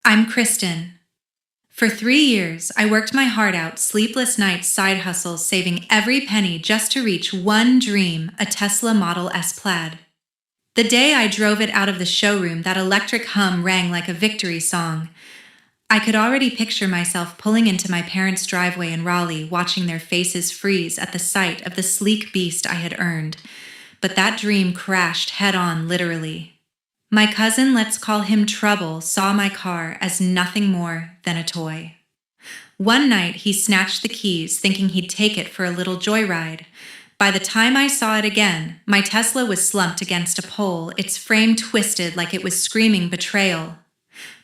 I'm Kristen. For 3 years, I worked my heart out, sleepless nights, side hustles, saving every penny just to reach one dream, a Tesla Model S Plaid. The day I drove it out of the showroom, that electric hum rang like a victory song. I could already picture myself pulling into my parents' driveway in Raleigh, watching their faces freeze at the sight of the sleek beast I had earned. But that dream crashed head-on, literally. My cousin, let's call him Trouble, saw my car as nothing more than a toy. One night, he snatched the keys, thinking he'd take it for a little joyride. By the time I saw it again, my Tesla was slumped against a pole, its frame twisted like it was screaming betrayal.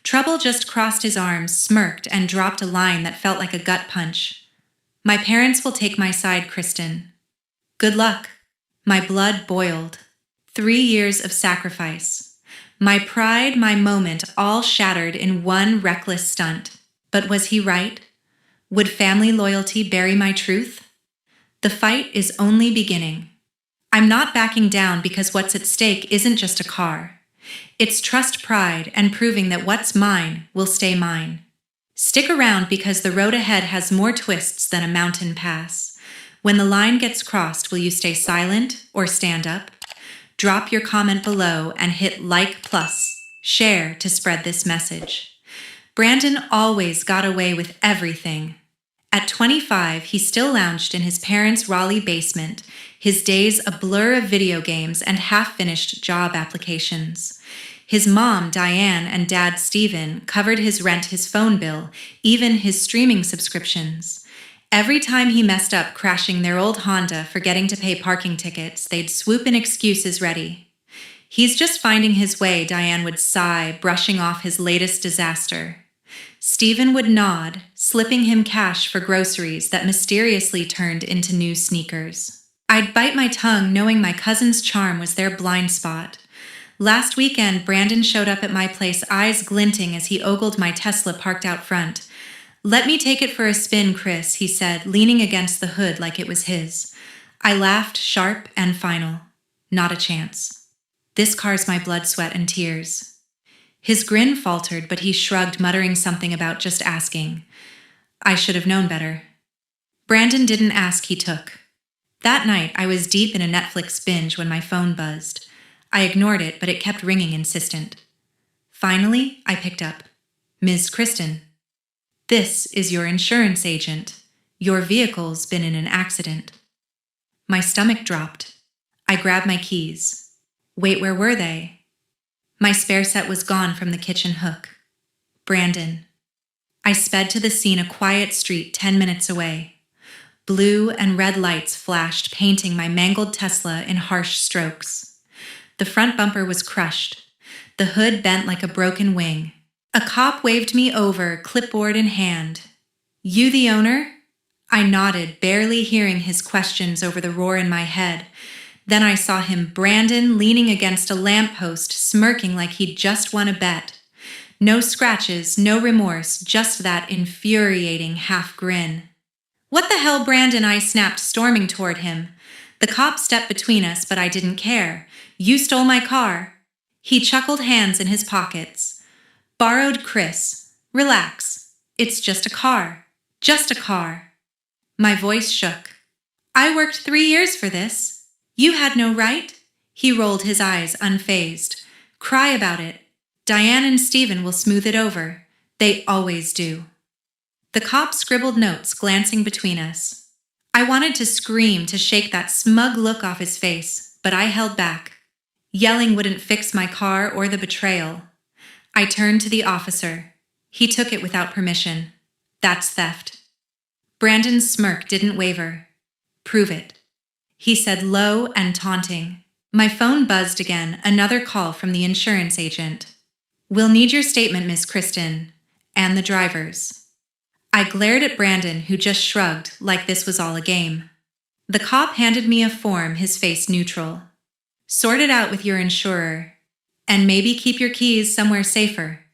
Trouble just crossed his arms, smirked, and dropped a line that felt like a gut punch. My parents will take my side, Kristen. Good luck. My blood boiled. 3 years of sacrifice. My pride, my moment, all shattered in one reckless stunt. But was he right? Would family loyalty bury my truth? The fight is only beginning. I'm not backing down because what's at stake isn't just a car. It's trust, pride, and proving that what's mine will stay mine. Stick around because the road ahead has more twists than a mountain pass. When the line gets crossed, will you stay silent or stand up? Drop your comment below and hit like plus share to spread this message. Brandon always got away with everything. At 25, he still lounged in his parents' Raleigh basement, his days a blur of video games and half-finished job applications. His mom, Diane, and dad, Stephen, covered his rent, his phone bill, even his streaming subscriptions. Every time he messed up crashing their old Honda, forgetting to pay parking tickets, they'd swoop in excuses ready. He's just finding his way, Diane would sigh, brushing off his latest disaster. Stephen would nod, slipping him cash for groceries that mysteriously turned into new sneakers. I'd bite my tongue knowing my cousin's charm was their blind spot. Last weekend, Brandon showed up at my place, eyes glinting as he ogled my Tesla parked out front. "Let me take it for a spin, Chris," he said, leaning against the hood like it was his. I laughed, sharp and final. Not a chance. This car's my blood, sweat, and tears. His grin faltered, but he shrugged, muttering something about just asking. I should have known better. Brandon didn't ask, he took. That night, I was deep in a Netflix binge when my phone buzzed. I ignored it, but it kept ringing insistent. Finally, I picked up. "Ms. Kristen. This is your insurance agent. Your vehicle's been in an accident." My stomach dropped. I grabbed my keys. Wait, where were they? My spare set was gone from the kitchen hook. Brandon. I sped to the scene, a quiet street 10 minutes away. Blue and red lights flashed, painting my mangled Tesla in harsh strokes. The front bumper was crushed. The hood bent like a broken wing. A cop waved me over, clipboard in hand. "You the owner?" I nodded, barely hearing his questions over the roar in my head. Then I saw him, Brandon, leaning against a lamppost, smirking like he'd just won a bet. No scratches, no remorse, just that infuriating half grin. "What the hell, Brandon?" I snapped, storming toward him. The cop stepped between us, but I didn't care. "You stole my car." He chuckled, hands in his pockets. "Borrowed, Chris. Relax. It's just a car. Just a car." My voice shook. "I worked 3 years for this. You had no right?" He rolled his eyes, unfazed. "Cry about it. Diane and Stephen will smooth it over. They always do." The cop scribbled notes, glancing between us. I wanted to scream, to shake that smug look off his face, but I held back. Yelling wouldn't fix my car or the betrayal. I turned to the officer. He took it without permission. That's theft. Brandon's smirk didn't waver. "Prove it," he said, low and taunting. My phone buzzed again, another call from the insurance agent. "We'll need your statement, Miss Kristen, and the driver's." I glared at Brandon, who just shrugged, like this was all a game. The cop handed me a form, his face neutral. "Sort it out with your insurer. And maybe keep your keys somewhere safer."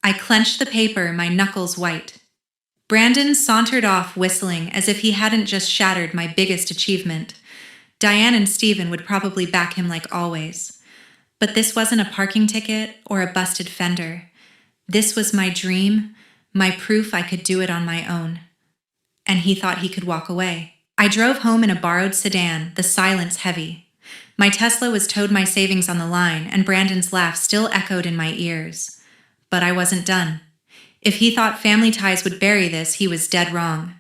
I clenched the paper, my knuckles white. Brandon sauntered off, whistling as if he hadn't just shattered my biggest achievement. Diane and Stephen would probably back him like always. But this wasn't a parking ticket or a busted fender. This was my dream, my proof I could do it on my own. And he thought he could walk away. I drove home in a borrowed sedan, the silence heavy. My Tesla was towed my savings on the line, and Brandon's laugh still echoed in my ears. But I wasn't done. If he thought family ties would bury this, he was dead wrong.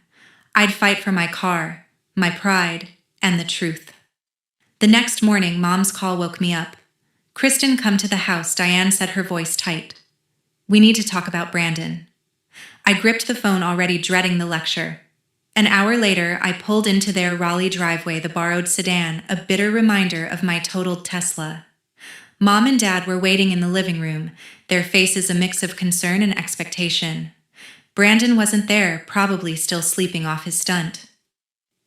I'd fight for my car, my pride, and the truth. The next morning, Mom's call woke me up. "Kristen, come to the house," Diane said, her voice tight. "We need to talk about Brandon." I gripped the phone, already dreading the lecture. An hour later, I pulled into their Raleigh driveway, the borrowed sedan, a bitter reminder of my totaled Tesla. Mom and Dad were waiting in the living room, their faces a mix of concern and expectation. Brandon wasn't there, probably still sleeping off his stunt.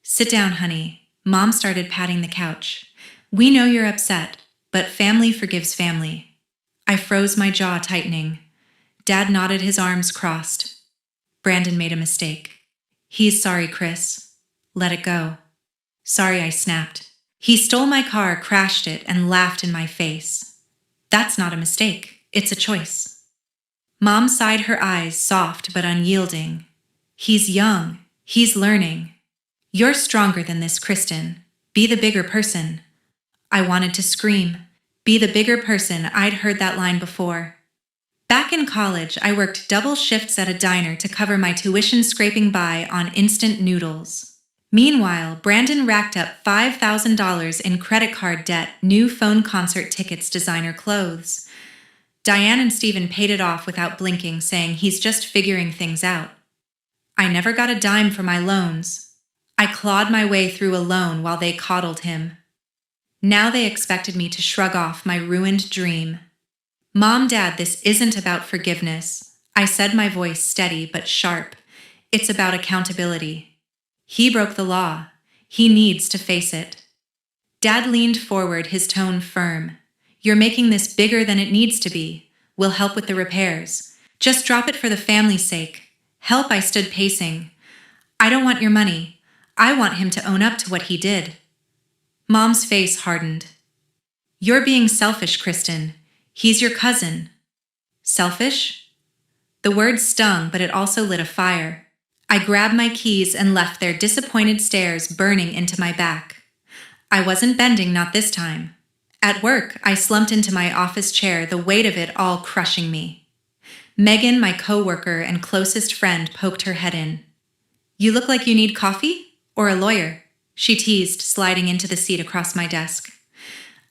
"Sit down, honey." Mom started patting the couch. "We know you're upset, but family forgives family." I froze, my jaw tightening. Dad nodded, his arms crossed. "Brandon made a mistake." "He's sorry, Chris. Let it go." "Sorry," I snapped. "He stole my car, crashed it, and laughed in my face." "That's not a mistake. It's a choice." Mom sighed, her eyes soft but unyielding. "He's young. He's learning. You're stronger than this, Kristen. Be the bigger person." I wanted to scream. Be the bigger person. I'd heard that line before. Back in college, I worked double shifts at a diner to cover my tuition, scraping by on instant noodles. Meanwhile, Brandon racked up $5,000 in credit card debt, new phone, concert tickets, designer clothes. Diane and Stephen paid it off without blinking, saying he's just figuring things out. I never got a dime for my loans. I clawed my way through a loan while they coddled him. Now they expected me to shrug off my ruined dream. "Mom, Dad, this isn't about forgiveness," I said, my voice steady but sharp. "It's about accountability. He broke the law. He needs to face it." Dad leaned forward, his tone firm. "You're making this bigger than it needs to be. We'll help with the repairs. Just drop it for the family's sake." "Help?" I stood pacing. "I don't want your money. I want him to own up to what he did." Mom's face hardened. "You're being selfish, Kristen. He's your cousin." "Selfish?" The word stung, but it also lit a fire. I grabbed my keys and left, their disappointed stares burning into my back. I wasn't bending, not this time. At work, I slumped into my office chair, the weight of it all crushing me. Megan, my coworker and closest friend, poked her head in. "You look like you need coffee? Or a lawyer?" she teased, sliding into the seat across my desk.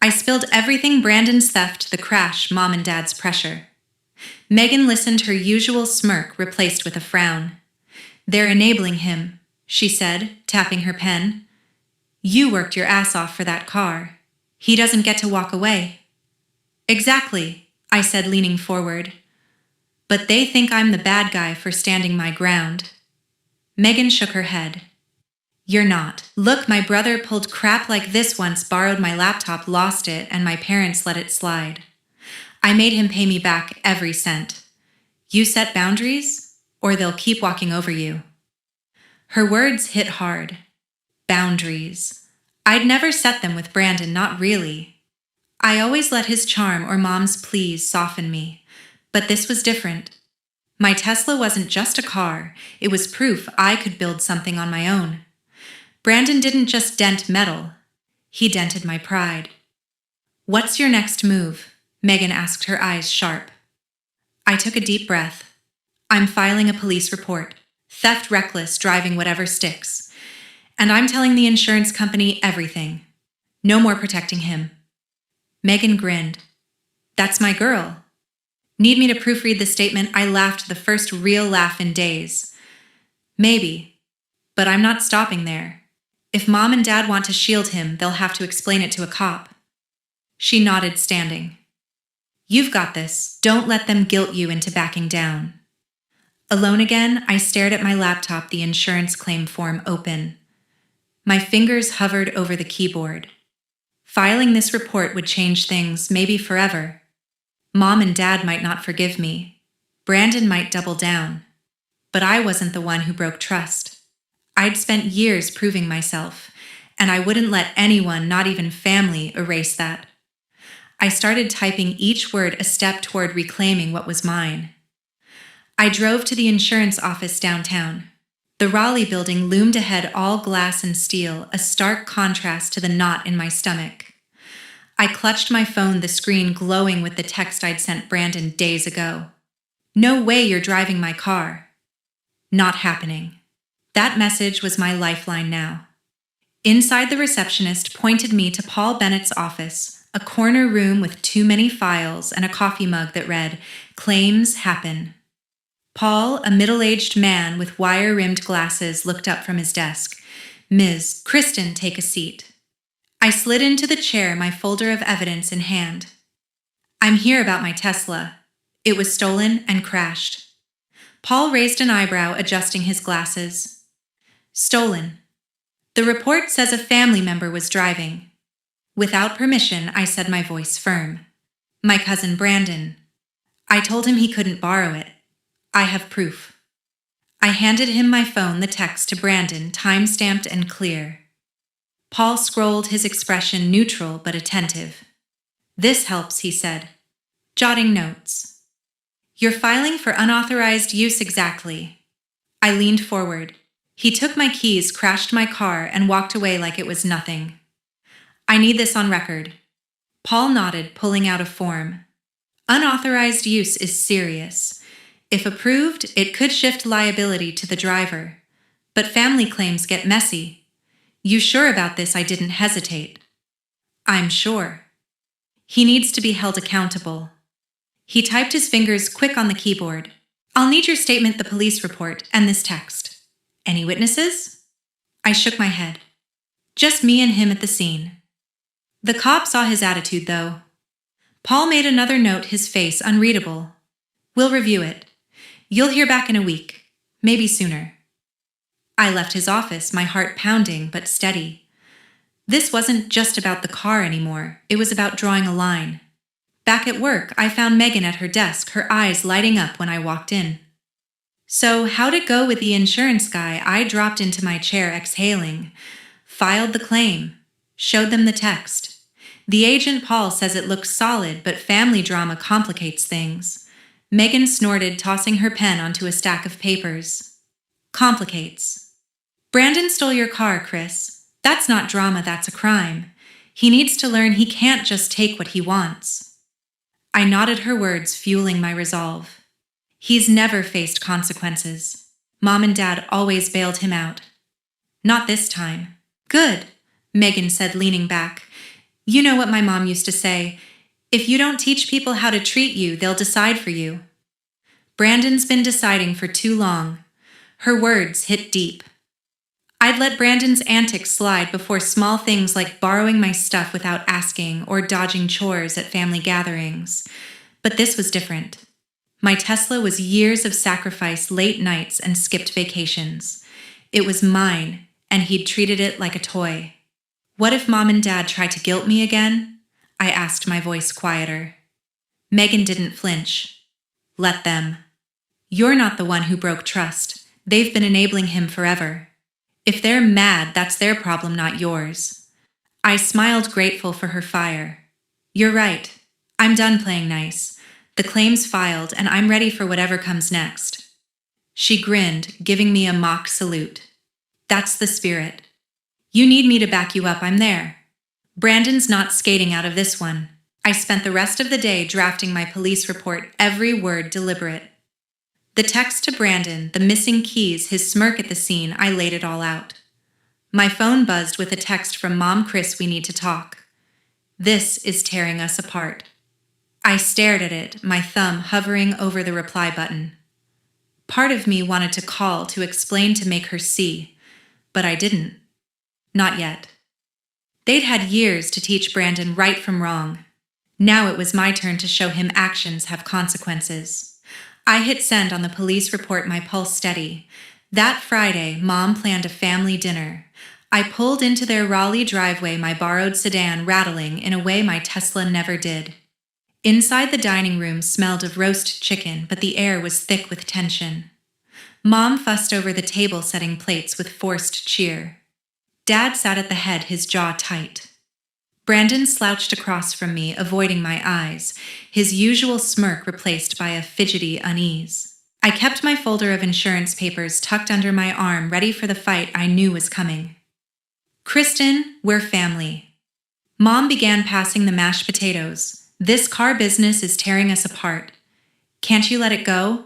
I spilled everything: Brandon's theft, the crash, Mom and Dad's pressure. Megan listened, her usual smirk replaced with a frown. "They're enabling him," she said, tapping her pen. "You worked your ass off for that car. He doesn't get to walk away." "Exactly," I said, leaning forward. "But they think I'm the bad guy for standing my ground." Megan shook her head. "You're not. Look, my brother pulled crap like this once, borrowed my laptop, lost it, and my parents let it slide. I made him pay me back every cent. You set boundaries, or they'll keep walking over you." Her words hit hard. Boundaries. I'd never set them with Brandon, not really. I always let his charm or Mom's pleas soften me. But this was different. My Tesla wasn't just a car. It was proof I could build something on my own. Brandon didn't just dent metal. He dented my pride. "What's your next move?" Megan asked, her eyes sharp. I took a deep breath. "I'm filing a police report. Theft, reckless driving, whatever sticks. And I'm telling the insurance company everything. No more protecting him." Megan grinned. "That's my girl." "Need me to proofread the statement?" I laughed, the first real laugh in days. "Maybe. But I'm not stopping there. If Mom and Dad want to shield him, they'll have to explain it to a cop." She nodded, standing. "You've got this. Don't let them guilt you into backing down." Alone again, I stared at my laptop, the insurance claim form open. My fingers hovered over the keyboard. Filing this report would change things, maybe forever. Mom and Dad might not forgive me. Brandon might double down. But I wasn't the one who broke trust. I'd spent years proving myself, and I wouldn't let anyone, not even family, erase that. I started typing, each word a step toward reclaiming what was mine. I drove to the insurance office downtown. The Raleigh building loomed ahead, all glass and steel, a stark contrast to the knot in my stomach. I clutched my phone, the screen glowing with the text I'd sent Brandon days ago. "No way you're driving my car." Not happening. That message was my lifeline now. Inside, the receptionist pointed me to Paul Bennett's office, a corner room with too many files and a coffee mug that read, "Claims happen." Paul, a middle-aged man with wire-rimmed glasses, looked up from his desk. "Ms. Kristen, take a seat." I slid into the chair, my folder of evidence in hand. "I'm here about my Tesla. It was stolen and crashed." Paul raised an eyebrow, adjusting his glasses. "Stolen. The report says a family member was driving." "Without permission," I said, my voice firm. "My cousin Brandon. I told him he couldn't borrow it. I have proof." I handed him my phone, the text to Brandon, time-stamped and clear. Paul scrolled, his expression neutral but attentive. "This helps," he said, jotting notes. "You're filing for unauthorized use." "Exactly." I leaned forward. He took my keys, crashed my car, and walked away like it was nothing. "I need this on record." Paul nodded, pulling out a form. "Unauthorized use is serious. If approved, it could shift liability to the driver. But family claims get messy. You sure about this?" I didn't hesitate. "I'm sure." "He needs to be held accountable." He typed, his fingers quick on the keyboard. "I'll need your statement, the police report, and this text. Any witnesses?" I shook my head. "Just me and him at the scene." The cop saw his attitude, though. Paul made another note, his face unreadable. "We'll review it. You'll hear back in a week, maybe sooner." I left his office, my heart pounding but steady. This wasn't just about the car anymore. It was about drawing a line. Back at work, I found Megan at her desk, her eyes lighting up when I walked in. "So, how'd it go with the insurance guy?" I dropped into my chair, exhaling. "Filed the claim. Showed them the text. The agent Paul says it looks solid, but family drama complicates things." Megan snorted, tossing her pen onto a stack of papers. "Complicates. Brandon stole your car, Chris. That's not drama, that's a crime. He needs to learn he can't just take what he wants." I nodded, her words fueling my resolve. He's never faced consequences. Mom and Dad always bailed him out. Not this time. "Good," Megan said, leaning back. "You know what my mom used to say, if you don't teach people how to treat you, they'll decide for you." Brandon's been deciding for too long. Her words hit deep. I'd let Brandon's antics slide before, small things like borrowing my stuff without asking or dodging chores at family gatherings. But this was different. My Tesla was years of sacrifice, late nights, and skipped vacations. It was mine, and he'd treated it like a toy. "What if Mom and Dad tried to guilt me again?" I asked, my voice quieter. Megan didn't flinch. "Let them. You're not the one who broke trust. They've been enabling him forever. If they're mad, that's their problem, not yours." I smiled, grateful for her fire. "You're right. I'm done playing nice. The claim's filed, and I'm ready for whatever comes next." She grinned, giving me a mock salute. "That's the spirit. You need me to back you up, I'm there. Brandon's not skating out of this one." I spent the rest of the day drafting my police report, every word deliberate. The text to Brandon, the missing keys, his smirk at the scene, I laid it all out. My phone buzzed with a text from Mom. "Chris, we need to talk. This is tearing us apart." I stared at it, my thumb hovering over the reply button. Part of me wanted to call, to explain, to make her see, but I didn't. Not yet. They'd had years to teach Brandon right from wrong. Now it was my turn to show him actions have consequences. I hit send on the police report, my pulse steady. That Friday, Mom planned a family dinner. I pulled into their Raleigh driveway, my borrowed sedan rattling in a way my Tesla never did. Inside, the dining room smelled of roast chicken, but the air was thick with tension. Mom fussed over the table, setting plates with forced cheer. Dad sat at the head, his jaw tight. Brandon slouched across from me, avoiding my eyes, his usual smirk replaced by a fidgety unease. I kept my folder of insurance papers tucked under my arm, ready for the fight I knew was coming. Kristen, we're family. Mom began passing the mashed potatoes. This car business is tearing us apart. Can't you let it go?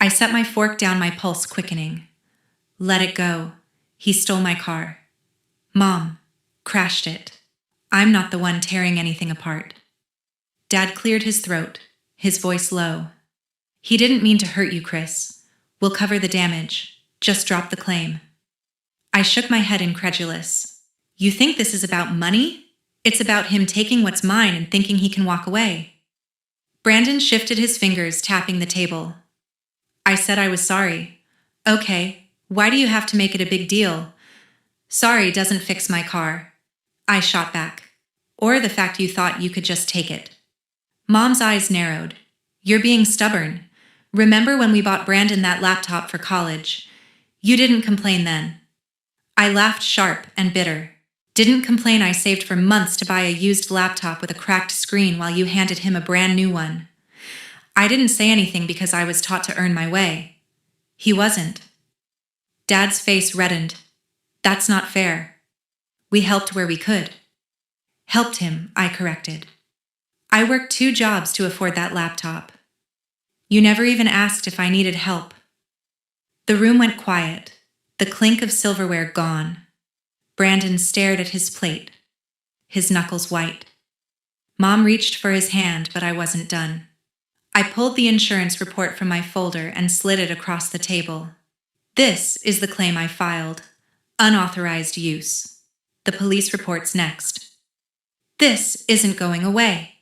I set my fork down, my pulse quickening. Let it go. He stole my car. Mom, crashed it. I'm not the one tearing anything apart. Dad cleared his throat, his voice low. He didn't mean to hurt you, Chris. We'll cover the damage. Just drop the claim. I shook my head, incredulous. You think this is about money? It's about him taking what's mine and thinking he can walk away. Brandon shifted his fingers, tapping the table. I said I was sorry. Okay, why do you have to make it a big deal? Sorry doesn't fix my car. I shot back. Or the fact you thought you could just take it. Mom's eyes narrowed. You're being stubborn. Remember when we bought Brandon that laptop for college? You didn't complain then. I laughed, sharp and bitter. Didn't complain. I saved for months to buy a used laptop with a cracked screen while you handed him a brand new one. I didn't say anything because I was taught to earn my way. He wasn't. Dad's face reddened. That's not fair. We helped where we could. Helped him, I corrected. I worked 2 jobs to afford that laptop. You never even asked if I needed help. The room went quiet, the clink of silverware gone. Brandon stared at his plate, his knuckles white. Mom reached for his hand, but I wasn't done. I pulled the insurance report from my folder and slid it across the table. This is the claim I filed. Unauthorized use. The police report's next. This isn't going away.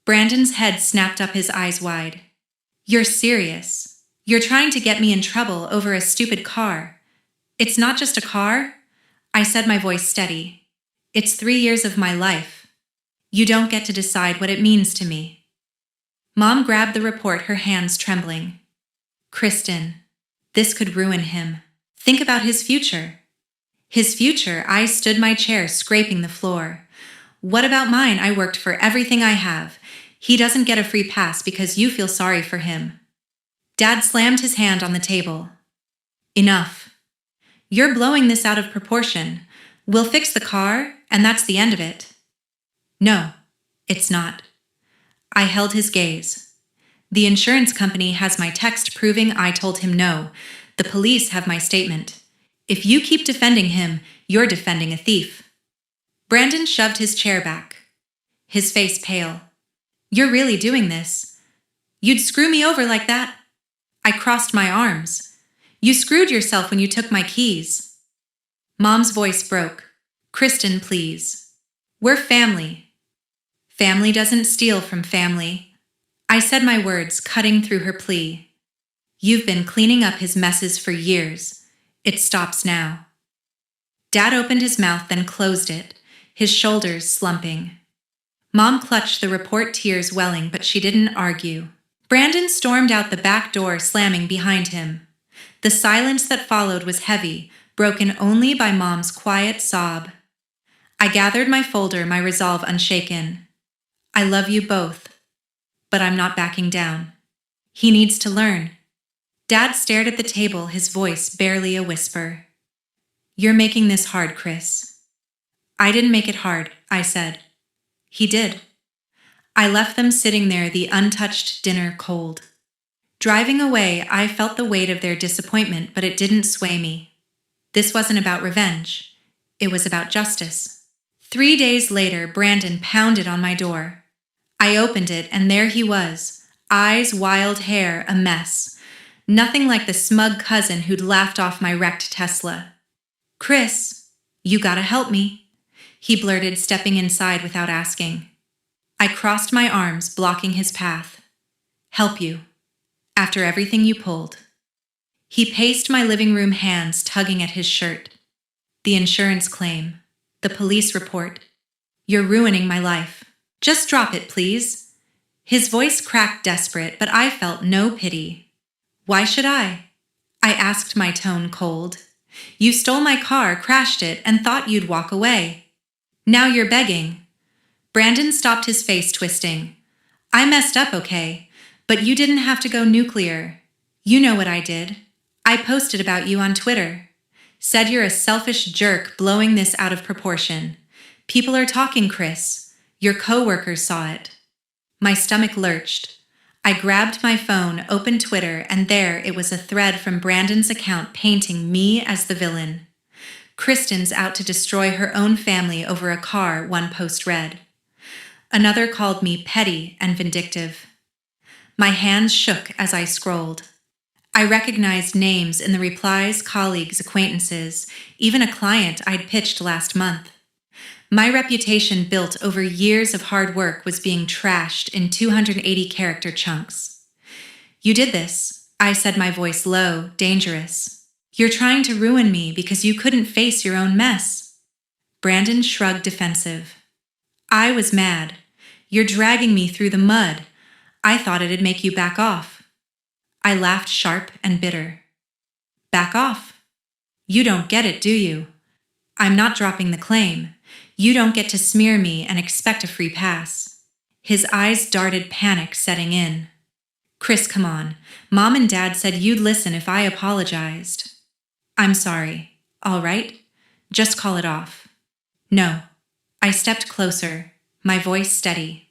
Brandon's head snapped up, his eyes wide. You're serious. You're trying to get me in trouble over a stupid car. It's not just a car. I said, my voice steady. It's 3 years of my life. You don't get to decide what it means to me. Mom grabbed the report, her hands trembling. Kristen, this could ruin him. Think about his future. His future. I stood my chair, scraping the floor. What about mine? I worked for everything I have. He doesn't get a free pass because you feel sorry for him. Dad slammed his hand on the table. Enough. You're blowing this out of proportion. We'll fix the car, and that's the end of it. No, it's not. I held his gaze. The insurance company has my text proving I told him no. The police have my statement. If you keep defending him, you're defending a thief. Brandon shoved his chair back, his face pale. You're really doing this? You'd screw me over like that? I crossed my arms. You screwed yourself when you took my keys. Mom's voice broke. Kristen, please. We're family. Family doesn't steal from family. I said my words, cutting through her plea. You've been cleaning up his messes for years. It stops now. Dad opened his mouth, then closed it, his shoulders slumping. Mom clutched the report, tears welling, but she didn't argue. Brandon stormed out the back door, slamming behind him. The silence that followed was heavy, broken only by Mom's quiet sob. I gathered my folder, my resolve unshaken. I love you both, but I'm not backing down. He needs to learn. Dad stared at the table, his voice barely a whisper. You're making this hard, Chris. I didn't make it hard, I said. He did. I left them sitting there, the untouched dinner cold. Driving away, I felt the weight of their disappointment, but it didn't sway me. This wasn't about revenge. It was about justice. 3 days later, Brandon pounded on my door. I opened it, and there he was, eyes, wild hair, a mess. Nothing like the smug cousin who'd laughed off my wrecked Tesla. Chris, you gotta help me, he blurted, stepping inside without asking. I crossed my arms, blocking his path. Help you? After everything you pulled. He paced my living room, hands tugging at his shirt. The insurance claim. The police report. You're ruining my life. Just drop it, please. His voice cracked, desperate, but I felt no pity. Why should I? I asked, my tone cold. You stole my car, crashed it, and thought you'd walk away. Now you're begging. Brandon stopped, his face twisting. I messed up, okay, but you didn't have to go nuclear. You know what I did. I posted about you on Twitter. Said you're a selfish jerk blowing this out of proportion. People are talking, Chris. Your coworkers saw it. My stomach lurched. I grabbed my phone, opened Twitter, and there it was, a thread from Brandon's account painting me as the villain. Kristen's out to destroy her own family over a car, one post read. Another called me petty and vindictive. My hands shook as I scrolled. I recognized names in the replies, colleagues, acquaintances, even a client I'd pitched last month. My reputation built over years of hard work was being trashed in 280-character chunks. You did this, I said, my voice low, dangerous. You're trying to ruin me because you couldn't face your own mess. Brandon shrugged, defensive. I was mad. You're dragging me through the mud. I thought it'd make you back off. I laughed, sharp and bitter. Back off? You don't get it, do you? I'm not dropping the claim. You don't get to smear me and expect a free pass. His eyes darted, panic setting in. Chris, come on. Mom and Dad said you'd listen if I apologized. I'm sorry. All right? Just call it off. No. I stepped closer, my voice steady.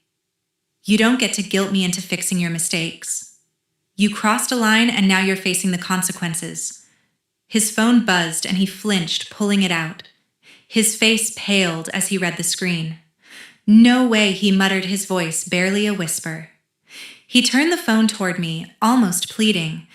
You don't get to guilt me into fixing your mistakes. You crossed a line and now you're facing the consequences. His phone buzzed and he flinched, pulling it out. His face paled as he read the screen. No way, he muttered, his voice barely a whisper. He turned the phone toward me, almost pleading.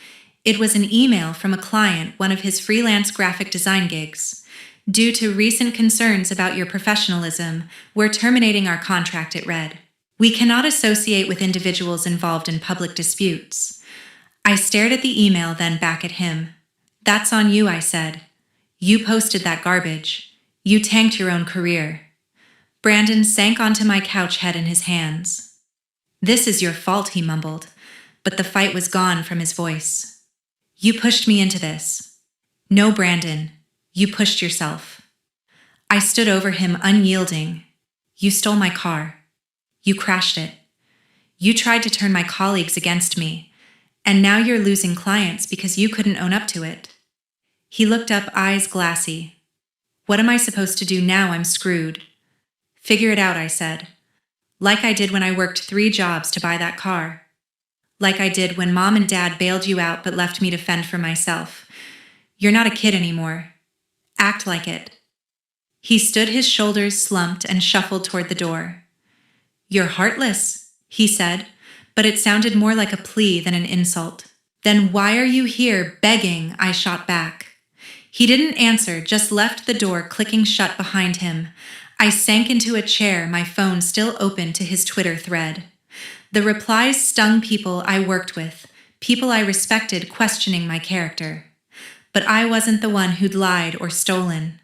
It was an email from a client, one of his freelance graphic design gigs. Due to recent concerns about your professionalism, we're terminating our contract, it read. We cannot associate with individuals involved in public disputes. I stared at the email, then back at him. That's on you, I said. You posted that garbage. You tanked your own career. Brandon sank onto my couch, head in his hands. This is your fault, he mumbled, but the fight was gone from his voice. You pushed me into this. No, Brandon, you pushed yourself. I stood over him, unyielding. You stole my car. You crashed it. You tried to turn my colleagues against me, and now you're losing clients because you couldn't own up to it. He looked up, eyes glassy. What am I supposed to do now? I'm screwed. Figure it out, I said. Like I did when I worked 3 jobs to buy that car. Like I did when Mom and Dad bailed you out but left me to fend for myself. You're not a kid anymore. Act like it. He stood, his shoulders slumped, and shuffled toward the door. You're heartless, he said, but it sounded more like a plea than an insult. Then why are you here begging? I shot back. He didn't answer, just left the door clicking shut behind him. I sank into a chair, my phone still open to his Twitter thread. The replies stung, people I worked with, people I respected, questioning my character. But I wasn't the one who'd lied or stolen.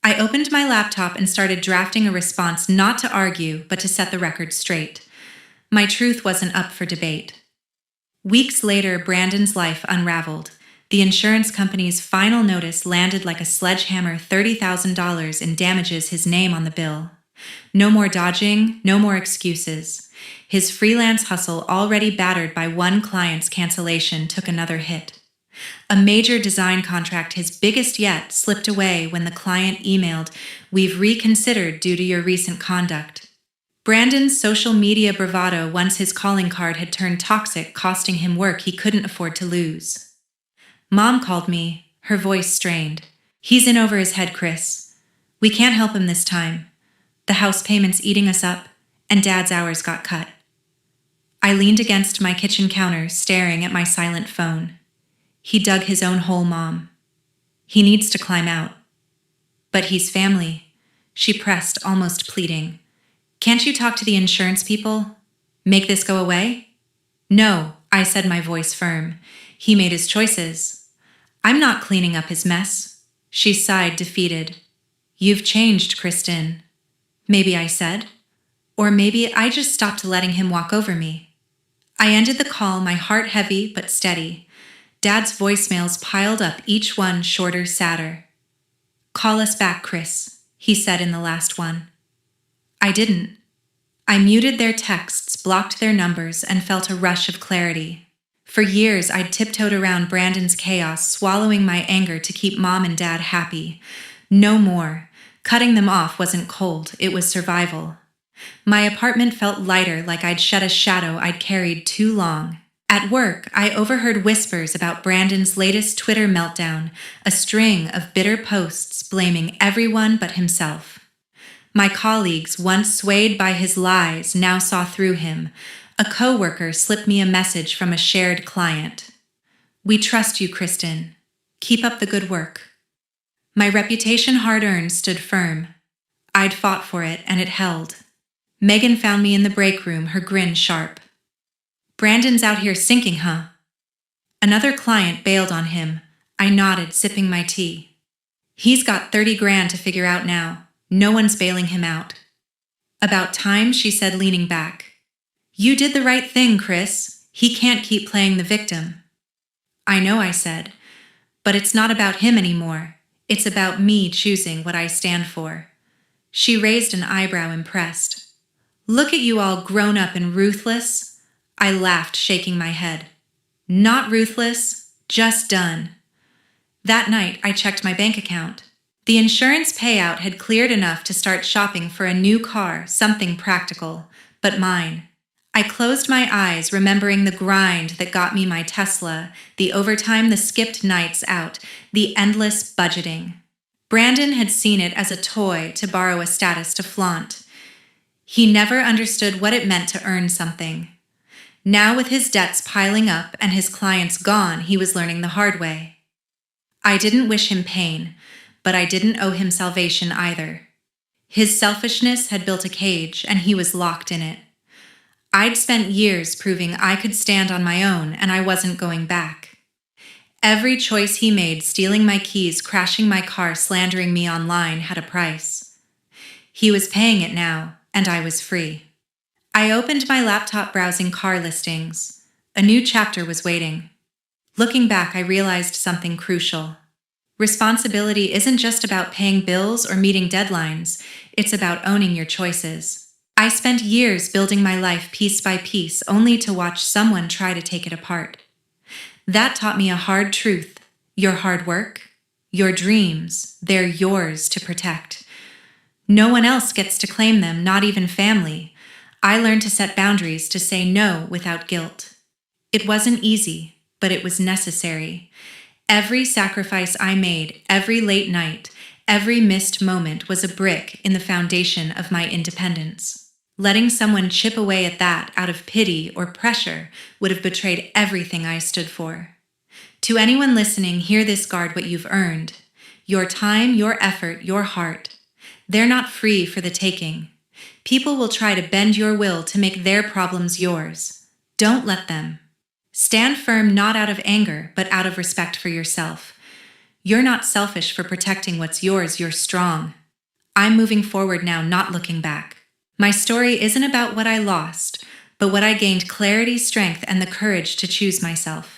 I opened my laptop and started drafting a response, not to argue, but to set the record straight. My truth wasn't up for debate. Weeks later, Brandon's life unraveled. The insurance company's final notice landed like a sledgehammer, $30,000 in damages, his name on the bill. No more dodging, no more excuses. His freelance hustle, already battered by one client's cancellation, took another hit. A major design contract, his biggest yet, slipped away when the client emailed, "We've reconsidered due to your recent conduct." Brandon's social media bravado, once his calling card, had turned toxic, costing him work he couldn't afford to lose. Mom called me, her voice strained. He's in over his head, Chris. We can't help him this time. The house payment's eating us up, and Dad's hours got cut. I leaned against my kitchen counter, staring at my silent phone. He dug his own hole, Mom. He needs to climb out. But he's family, she pressed, almost pleading. Can't you talk to the insurance people? Make this go away? No, I said, my voice firm. He made his choices. I'm not cleaning up his mess. She sighed, defeated. You've changed, Kristen. Maybe, I said. Or maybe I just stopped letting him walk over me. I ended the call, my heart heavy but steady. Dad's voicemails piled up, each one shorter, sadder. Call us back, Chris, he said in the last one. I didn't. I muted their texts, blocked their numbers, and felt a rush of clarity. For years, I'd tiptoed around Brandon's chaos, swallowing my anger to keep Mom and Dad happy. No more. Cutting them off wasn't cold, it was survival. My apartment felt lighter, like I'd shed a shadow I'd carried too long. At work, I overheard whispers about Brandon's latest Twitter meltdown, a string of bitter posts blaming everyone but himself. My colleagues, once swayed by his lies, now saw through him. A coworker slipped me a message from a shared client. "We trust you, Kristen. Keep up the good work." My reputation, hard-earned, stood firm. I'd fought for it, and it held. Megan found me in the break room, her grin sharp. "Brandon's out here sinking, huh?" Another client bailed on him. I nodded, sipping my tea. "He's got 30 grand to figure out now. No one's bailing him out." "About time," she said, leaning back. "You did the right thing, Chris. He can't keep playing the victim." "I know," I said, "but it's not about him anymore. It's about me choosing what I stand for." She raised an eyebrow, impressed. "Look at you, all grown up and ruthless." I laughed, shaking my head. "Not ruthless, just done." That night, I checked my bank account. The insurance payout had cleared enough to start shopping for a new car, something practical, but mine. I closed my eyes, remembering the grind that got me my Tesla, the overtime, the skipped nights out, the endless budgeting. Brandon had seen it as a toy to borrow a status to flaunt. He never understood what it meant to earn something. Now, with his debts piling up and his clients gone, he was learning the hard way. I didn't wish him pain, but I didn't owe him salvation either. His selfishness had built a cage, and he was locked in it. I'd spent years proving I could stand on my own, and I wasn't going back. Every choice he made, stealing my keys, crashing my car, slandering me online, had a price. He was paying it now, and I was free. I opened my laptop, browsing car listings. A new chapter was waiting. Looking back, I realized something crucial. Responsibility isn't just about paying bills or meeting deadlines. It's about owning your choices. I spent years building my life piece by piece, only to watch someone try to take it apart. That taught me a hard truth. Your hard work, your dreams, they're yours to protect. No one else gets to claim them, not even family. I learned to set boundaries, to say no without guilt. It wasn't easy, but it was necessary. Every sacrifice I made, every late night, every missed moment was a brick in the foundation of my independence. Letting someone chip away at that out of pity or pressure would have betrayed everything I stood for. To anyone listening, hear this: guard what you've earned. Your time, your effort, your heart. They're not free for the taking. People will try to bend your will to make their problems yours. Don't let them. Stand firm, not out of anger, but out of respect for yourself. You're not selfish for protecting what's yours, you're strong. I'm moving forward now, not looking back. My story isn't about what I lost, but what I gained: clarity, strength, and the courage to choose myself.